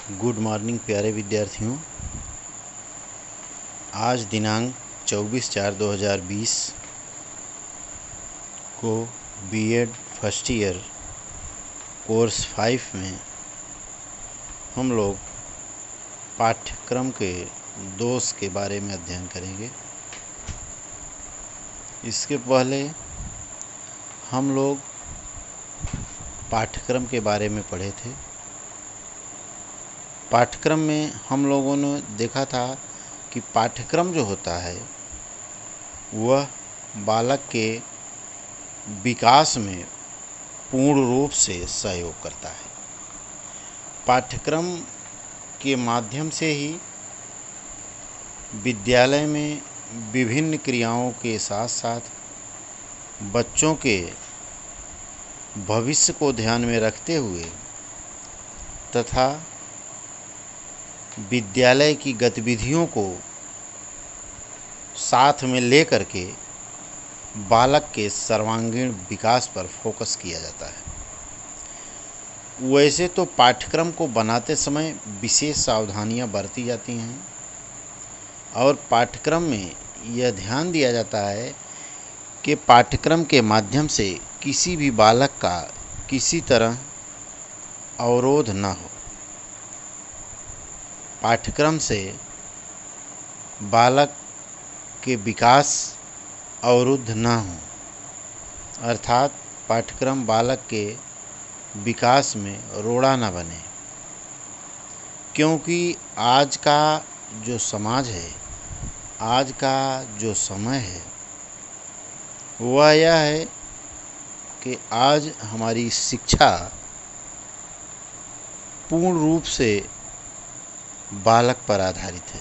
Good morning प्यारे विद्यार्थियों। आज दिनांक 24/4/2020 को बीएड फर्स्ट ईयर कोर्स 5 में हम लोग पाठ्यक्रम के दोष के बारे में अध्ययन करेंगे। इसके पहले हम लोग पाठ्यक्रम के बारे में पढ़े थे। पाठ्यक्रम में हम लोगों ने देखा था कि पाठ्यक्रम जो होता है वह बालक के विकास में पूर्ण रूप से सहयोग करता है। पाठ्यक्रम के माध्यम से ही विद्यालय में विभिन्न क्रियाओं के साथ साथ बच्चों के भविष्य को ध्यान में रखते हुए तथा विद्यालय की गतिविधियों को साथ में लेकर के बालक के सर्वांगीण विकास पर फोकस किया जाता है। वैसे तो पाठ्यक्रम को बनाते समय विशेष सावधानियां बरती जाती हैं और पाठ्यक्रम में यह ध्यान दिया जाता है कि पाठ्यक्रम के माध्यम से किसी भी बालक का किसी तरह अवरोध न हो। पाठ्यक्रम से बालक के विकास अवरुद्ध न हो, अर्थात पाठ्यक्रम बालक के विकास में रोड़ा न बने। क्योंकि आज का जो समाज है, आज का जो समय है, वह यह है कि आज हमारी शिक्षा पूर्ण रूप से बालक पर आधारित है।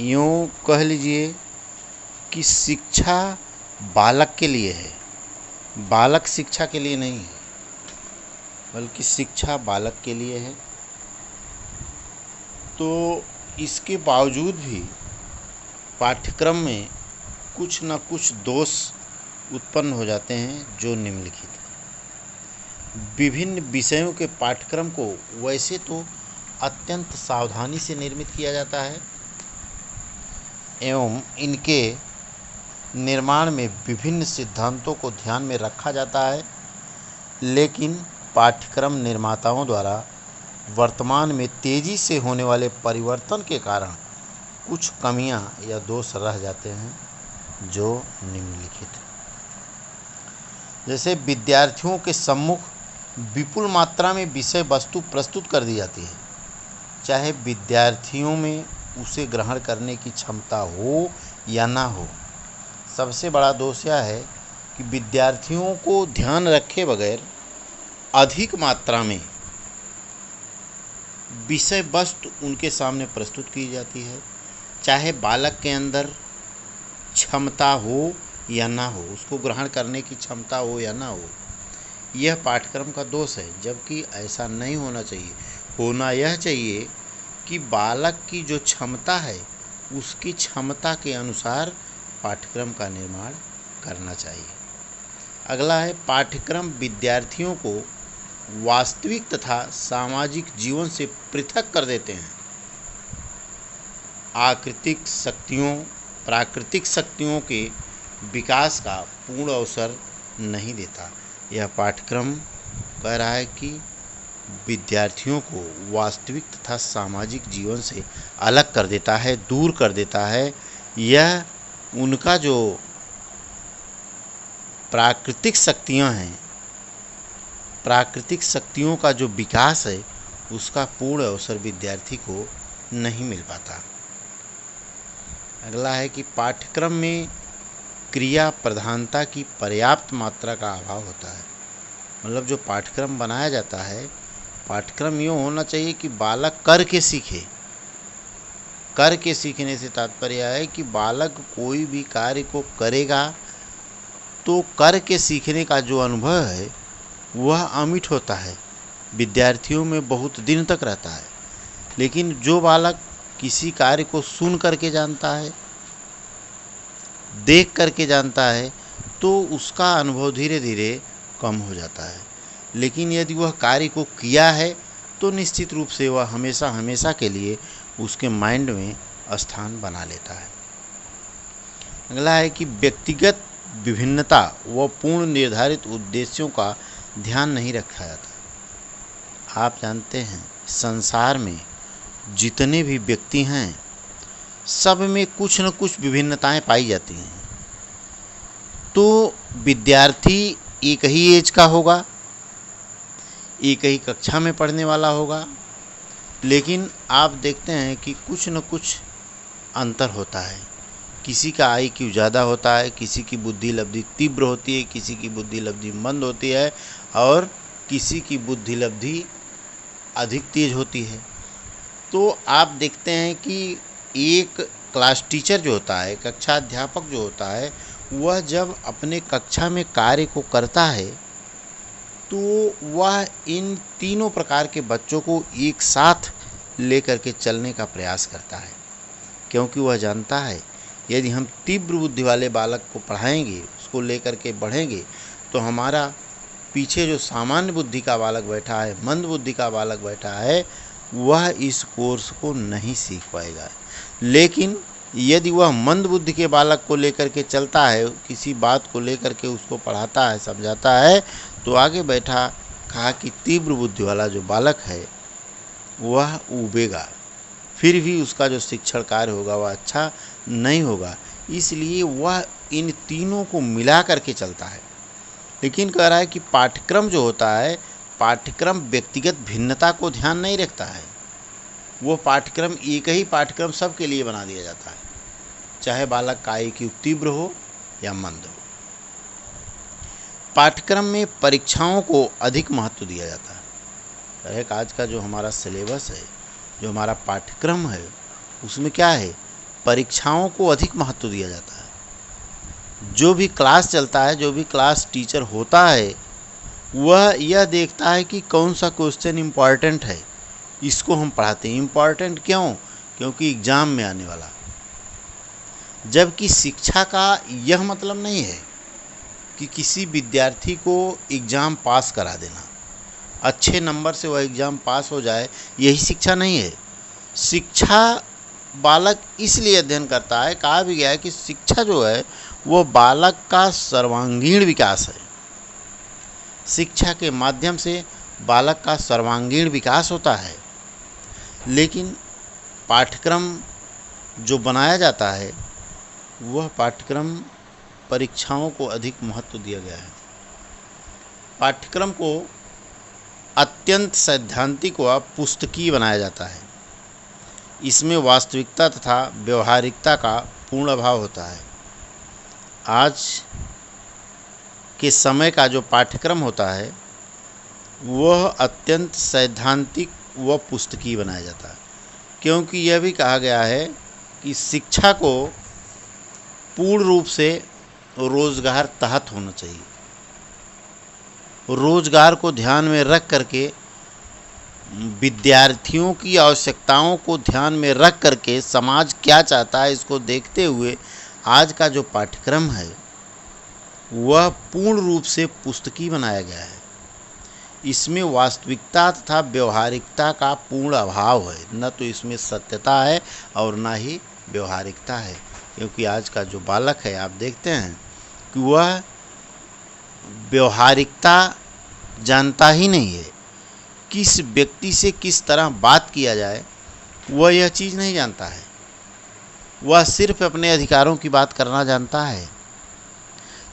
यूँ कह लीजिए कि शिक्षा बालक के लिए है, बालक शिक्षा के लिए नहीं है, बल्कि शिक्षा बालक के लिए है। तो इसके बावजूद भी पाठ्यक्रम में कुछ न कुछ दोष उत्पन्न हो जाते हैं जो निम्नलिखित हैं। विभिन्न विषयों के पाठ्यक्रम को वैसे तो अत्यंत सावधानी से निर्मित किया जाता है एवं इनके निर्माण में विभिन्न सिद्धांतों को ध्यान में रखा जाता है, लेकिन पाठ्यक्रम निर्माताओं द्वारा वर्तमान में तेजी से होने वाले परिवर्तन के कारण कुछ कमियां या दोष रह जाते हैं जो निम्नलिखित हैं। जैसे विद्यार्थियों के सम्मुख विपुल मात्रा में विषय वस्तु प्रस्तुत कर दी जाती है, चाहे विद्यार्थियों में उसे ग्रहण करने की क्षमता हो या ना हो। सबसे बड़ा दोष यह है कि विद्यार्थियों को ध्यान रखे बगैर अधिक मात्रा में विषय वस्तु उनके सामने प्रस्तुत की जाती है, चाहे बालक के अंदर क्षमता हो या ना हो, उसको ग्रहण करने की क्षमता हो या ना हो। यह पाठ्यक्रम का दोष है, जबकि ऐसा नहीं होना चाहिए। होना यह चाहिए कि बालक की जो क्षमता है उसकी क्षमता के अनुसार पाठ्यक्रम का निर्माण करना चाहिए। अगला है, पाठ्यक्रम विद्यार्थियों को वास्तविक तथा सामाजिक जीवन से पृथक कर देते हैं। प्राकृतिक शक्तियों के विकास का पूर्ण अवसर नहीं देता। यह पाठ्यक्रम कह रहा है कि विद्यार्थियों को वास्तविक तथा सामाजिक जीवन से अलग कर देता है, दूर कर देता है। यह उनका जो प्राकृतिक शक्तियां हैं, प्राकृतिक शक्तियों का जो विकास है, उसका पूर्ण अवसर विद्यार्थी को नहीं मिल पाता। अगला है कि पाठ्यक्रम में क्रिया प्रधानता की पर्याप्त मात्रा का अभाव होता है। मतलब जो पाठ्यक्रम बनाया जाता है, पाठ्यक्रम यूँ होना चाहिए कि बालक करके सीखे। करके सीखने से तात्पर्य है कि बालक कोई भी कार्य को करेगा तो करके सीखने का जो अनुभव है वह अमिट होता है, विद्यार्थियों में बहुत दिन तक रहता है। लेकिन जो बालक किसी कार्य को सुन करके जानता है, देख करके जानता है, तो उसका अनुभव धीरे धीरे कम हो जाता है। लेकिन यदि वह कार्य को किया है तो निश्चित रूप से वह हमेशा हमेशा के लिए उसके माइंड में स्थान बना लेता है। अगला है कि व्यक्तिगत विभिन्नता व पूर्ण निर्धारित उद्देश्यों का ध्यान नहीं रखा जाता। आप जानते हैं संसार में जितने भी व्यक्ति हैं सब में कुछ न कुछ विभिन्नताएं पाई जाती हैं। तो विद्यार्थी एक ही एज का होगा, एक ही कक्षा में पढ़ने वाला होगा, लेकिन आप देखते हैं कि कुछ न कुछ अंतर होता है। किसी का IQ ज़्यादा होता है, किसी की बुद्धि लब्धि तीव्र होती है, किसी की बुद्धि लब्धि मंद होती है और किसी की बुद्धि लब्धि अधिक तेज होती है। तो आप देखते हैं कि एक क्लास टीचर जो होता है, कक्षा अध्यापक जो होता है, वह जब अपने कक्षा में कार्य को करता है तो वह इन तीनों प्रकार के बच्चों को एक साथ लेकर के चलने का प्रयास करता है, क्योंकि वह जानता है यदि हम तीव्र बुद्धि वाले बालक को पढ़ाएंगे, उसको लेकर के बढ़ेंगे, तो हमारा पीछे जो सामान्य बुद्धि का बालक बैठा है, मंद बुद्धि का बालक बैठा है, वह इस कोर्स को नहीं सीख पाएगा। लेकिन यदि वह मंद बुद्धि के बालक को लेकर के चलता है, किसी बात को लेकर के उसको पढ़ाता है, समझाता है, तो आगे बैठा कहा कि तीव्र बुद्धि वाला जो बालक है वह उबेगा, फिर भी उसका जो शिक्षण कार्य होगा वह अच्छा नहीं होगा। इसलिए वह इन तीनों को मिला करके चलता है। लेकिन कह रहा है कि पाठ्यक्रम जो होता है, पाठ्यक्रम व्यक्तिगत भिन्नता को ध्यान नहीं रखता है। वो पाठ्यक्रम एक ही पाठ्यक्रम सबके लिए बना दिया जाता है, चाहे बालक का IQ तीव्र हो या मंद हो। पाठ्यक्रम में परीक्षाओं को अधिक महत्व दिया जाता है। एक आज का जो हमारा सिलेबस है, जो हमारा पाठ्यक्रम है, उसमें क्या है, परीक्षाओं को अधिक महत्व दिया जाता है। जो भी क्लास चलता है, जो भी क्लास टीचर होता है, वह यह देखता है कि कौन सा क्वेश्चन इम्पॉर्टेंट है, इसको हम पढ़ाते हैं। इम्पॉर्टेंट क्यों? क्योंकि एग्ज़ाम में आने वाला। जबकि शिक्षा का यह मतलब नहीं है कि किसी विद्यार्थी को एग्ज़ाम पास करा देना, अच्छे नंबर से वह एग्ज़ाम पास हो जाए, यही शिक्षा नहीं है। शिक्षा बालक इसलिए अध्ययन करता है, कहा भी गया है कि शिक्षा जो है वो बालक का सर्वांगीण विकास है। शिक्षा के माध्यम से बालक का सर्वांगीण विकास होता है। लेकिन पाठ्यक्रम जो बनाया जाता है वह पाठ्यक्रम परीक्षाओं को अधिक महत्व दिया गया है। पाठ्यक्रम को अत्यंत सैद्धांतिक व पुस्तकीय बनाया जाता है। इसमें वास्तविकता तथा व्यवहारिकता का पूर्ण अभाव होता है। आज के समय का जो पाठ्यक्रम होता है वह अत्यंत सैद्धांतिक व पुस्तकीय बनाया जाता है, क्योंकि यह भी कहा गया है कि शिक्षा को पूर्ण रूप से रोजगार तहत होना चाहिए। रोजगार को ध्यान में रख करके, विद्यार्थियों की आवश्यकताओं को ध्यान में रख करके, समाज क्या चाहता है इसको देखते हुए आज का जो पाठ्यक्रम है वह पूर्ण रूप से पुस्तकीय बनाया गया है। इसमें वास्तविकता तथा व्यवहारिकता का पूर्ण अभाव है। न तो इसमें सत्यता है और न ही व्यवहारिकता है, क्योंकि आज का जो बालक है, आप देखते हैं कि वह व्यवहारिकता जानता ही नहीं है। किस व्यक्ति से किस तरह बात किया जाए वह यह चीज़ नहीं जानता है। वह सिर्फ अपने अधिकारों की बात करना जानता है,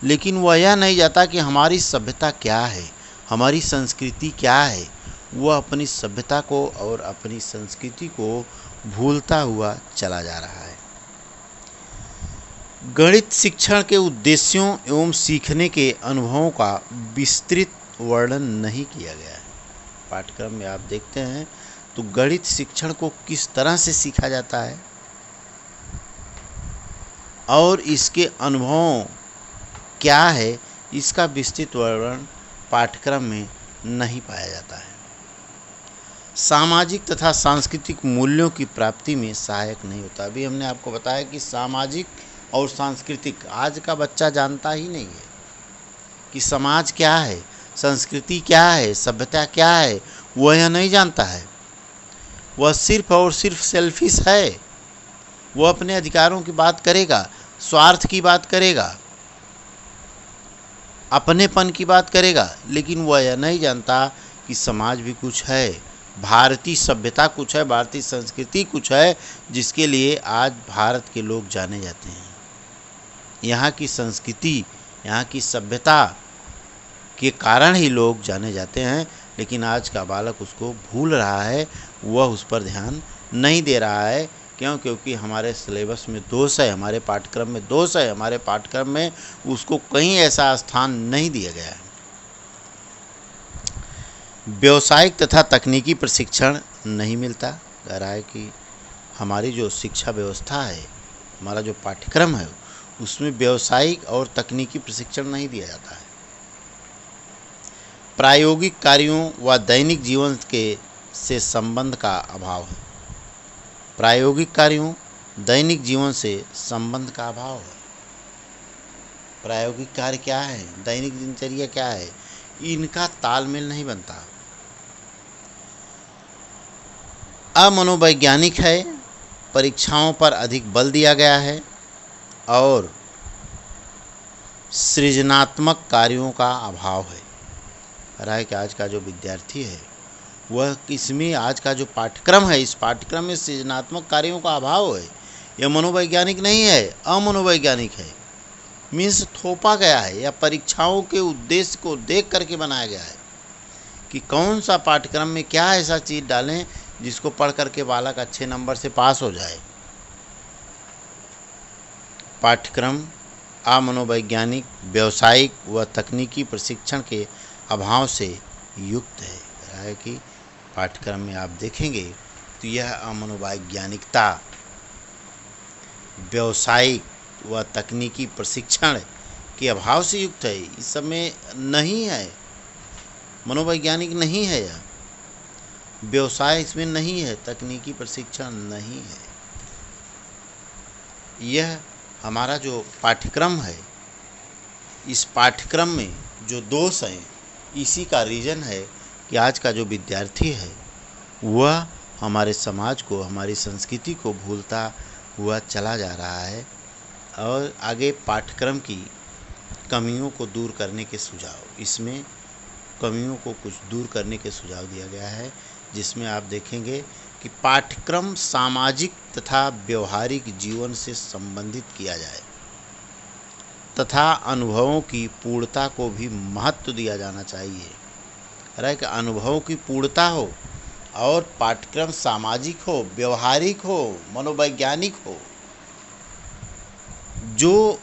लेकिन वह यह नहीं जानता कि हमारी सभ्यता क्या है, हमारी संस्कृति क्या है। वह अपनी सभ्यता को और अपनी संस्कृति को भूलता हुआ चला जा रहा है। गणित शिक्षण के उद्देश्यों एवं सीखने के अनुभवों का विस्तृत वर्णन नहीं किया गया है। पाठ्यक्रम में आप देखते हैं तो गणित शिक्षण को किस तरह से सीखा जाता है और इसके अनुभव क्या है, इसका विस्तृत वर्णन पाठ्यक्रम में नहीं पाया जाता है। सामाजिक तथा सांस्कृतिक मूल्यों की प्राप्ति में सहायक नहीं होता। अभी हमने आपको बताया कि सामाजिक और सांस्कृतिक आज का बच्चा जानता ही नहीं है कि समाज क्या है, संस्कृति क्या है, सभ्यता क्या है। वह यह नहीं जानता है। वह सिर्फ और सिर्फ सेल्फिश है। वह अपने अधिकारों की बात करेगा, स्वार्थ की बात करेगा, अपनेपन की बात करेगा, लेकिन वह यह नहीं जानता कि समाज भी कुछ है, भारतीय सभ्यता कुछ है, भारतीय संस्कृति कुछ है, जिसके लिए आज भारत के लोग जाने जाते हैं। यहाँ की संस्कृति, यहाँ की सभ्यता के कारण ही लोग जाने जाते हैं, लेकिन आज का बालक उसको भूल रहा है, वह उस पर ध्यान नहीं दे रहा है। क्यों? क्योंकि हमारे सिलेबस में दोष है, हमारे पाठ्यक्रम में दोष है, हमारे पाठ्यक्रम में उसको कहीं ऐसा स्थान नहीं दिया गया है। व्यावसायिक तथा तकनीकी प्रशिक्षण नहीं मिलता। कह रहा है कि हमारी जो शिक्षा व्यवस्था है, हमारा जो पाठ्यक्रम है, उसमें व्यावसायिक और तकनीकी प्रशिक्षण नहीं दिया जाता है। प्रायोगिक कार्यों व दैनिक जीवन के से संबंध का अभाव है। प्रायोगिक कार्यों, दैनिक जीवन से संबंध का अभाव है। प्रायोगिक कार्य क्या है, दैनिक दिनचर्या क्या है, इनका तालमेल नहीं बनता। अमनोवैज्ञानिक है, परीक्षाओं पर अधिक बल दिया गया है और सृजनात्मक कार्यों का अभाव है। कह रहा है कि आज का जो विद्यार्थी है वह इसमें, आज का जो पाठ्यक्रम है, इस पाठ्यक्रम में सृजनात्मक कार्यों का अभाव है। यह मनोवैज्ञानिक नहीं है, अमनोवैज्ञानिक है। मीन्स थोपा गया है या परीक्षाओं के उद्देश्य को देख करके बनाया गया है कि कौन सा पाठ्यक्रम में क्या ऐसा चीज़ डालें जिसको पढ़ करके बालक अच्छे नंबर से पास हो जाए। पाठ्यक्रम अमनोवैज्ञानिक, व्यावसायिक व तकनीकी प्रशिक्षण के अभाव से युक्त है। कह रहा है कि पाठ्यक्रम में आप देखेंगे तो यह अमनोवैज्ञानिकता, व्यावसायिक व तकनीकी प्रशिक्षण के अभाव से युक्त है। इस सब में नहीं है, मनोवैज्ञानिक नहीं है, यह व्यवसाय इसमें नहीं है, तकनीकी प्रशिक्षण नहीं है। यह हमारा जो पाठ्यक्रम है, इस पाठ्यक्रम में जो दोष हैं, इसी का रीज़न है कि आज का जो विद्यार्थी है वह हमारे समाज को, हमारी संस्कृति को भूलता हुआ चला जा रहा है। और आगे पाठ्यक्रम की कमियों को दूर करने के सुझाव, इसमें कमियों को कुछ दूर करने के सुझाव दिया गया है, जिसमें आप देखेंगे कि पाठ्यक्रम सामाजिक तथा व्यवहारिक जीवन से संबंधित किया जाए तथा अनुभवों की पूर्णता को भी महत्व दिया जाना चाहिए। अरे कि अनुभवों की पूर्णता हो और पाठ्यक्रम सामाजिक हो, व्यवहारिक हो, मनोवैज्ञानिक हो। जो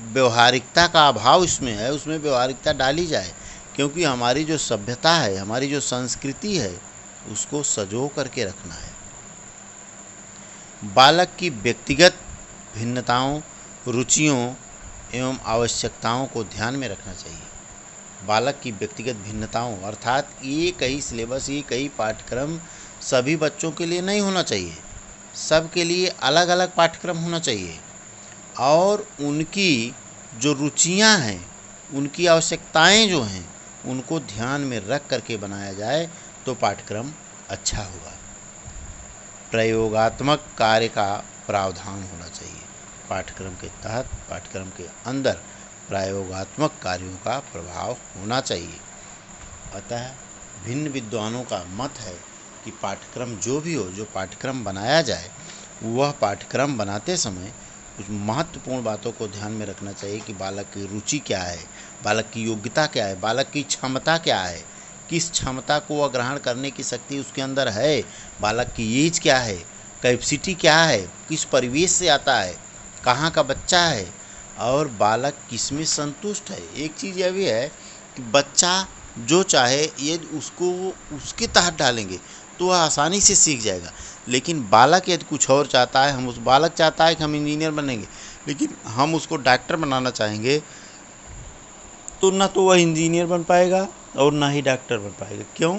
व्यवहारिकता का अभाव इसमें है, उसमें व्यवहारिकता डाली जाए, क्योंकि हमारी जो सभ्यता है, हमारी जो संस्कृति है, उसको सजो करके रखना है। बालक की व्यक्तिगत भिन्नताओं, रुचियों एवं आवश्यकताओं को ध्यान में रखना चाहिए। बालक की व्यक्तिगत भिन्नताओं अर्थात एक ही सिलेबस, एक ही पाठ्यक्रम सभी बच्चों के लिए नहीं होना चाहिए। सबके लिए अलग अलग पाठ्यक्रम होना चाहिए और उनकी जो रुचियां हैं, उनकी आवश्यकताएं जो हैं, उनको ध्यान में रख करके बनाया जाए तो पाठ्यक्रम अच्छा होगा। प्रयोगात्मक कार्य का प्रावधान होना चाहिए। पाठ्यक्रम के तहत, पाठ्यक्रम के अंदर प्रयोगात्मक कार्यों का प्रभाव होना चाहिए। अतः भिन्न विद्वानों का मत है कि पाठ्यक्रम जो भी हो, जो पाठ्यक्रम बनाया जाए, वह पाठ्यक्रम बनाते समय कुछ महत्वपूर्ण बातों को ध्यान में रखना चाहिए कि बालक की रुचि क्या है, बालक की योग्यता क्या है, बालक की क्षमता क्या है, किस क्षमता को वह ग्रहण करने की शक्ति उसके अंदर है, बालक की एज क्या है, कैपेसिटी क्या है, किस परिवेश से आता है, कहाँ का बच्चा है और बालक किस में संतुष्ट है। एक चीज़ यह भी है कि बच्चा जो चाहे यदि उसको उसके तहत डालेंगे तो वह आसानी से सीख जाएगा, लेकिन बालक यदि कुछ और चाहता है, बालक चाहता है कि हम इंजीनियर बनेंगे, लेकिन हम उसको डॉक्टर बनाना चाहेंगे, तो ना तो वह इंजीनियर बन पाएगा और ना ही डॉक्टर बन पाएगा। क्यों?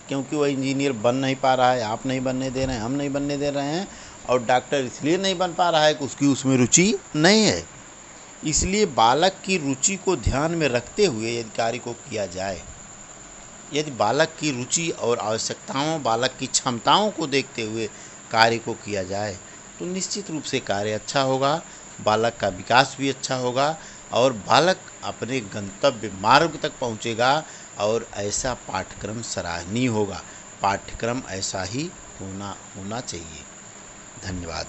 क्योंकि वह इंजीनियर बन नहीं पा रहा है, आप नहीं बनने दे रहे हैं, हम नहीं बनने दे रहे हैं, और डॉक्टर इसलिए नहीं बन पा रहा है कि उसकी उसमें रुचि नहीं है। इसलिए बालक की रुचि को ध्यान में रखते हुए यदि कार्य को किया जाए यदि बालक की रुचि और आवश्यकताओं, बालक की क्षमताओं को देखते हुए कार्य को किया जाए तो निश्चित रूप से कार्य अच्छा होगा, बालक का विकास भी अच्छा होगा और बालक अपने गंतव्य मार्ग तक पहुंचेगा। और ऐसा पाठ्यक्रम सराहनीय होगा। पाठ्यक्रम ऐसा ही होना चाहिए। धन्यवाद।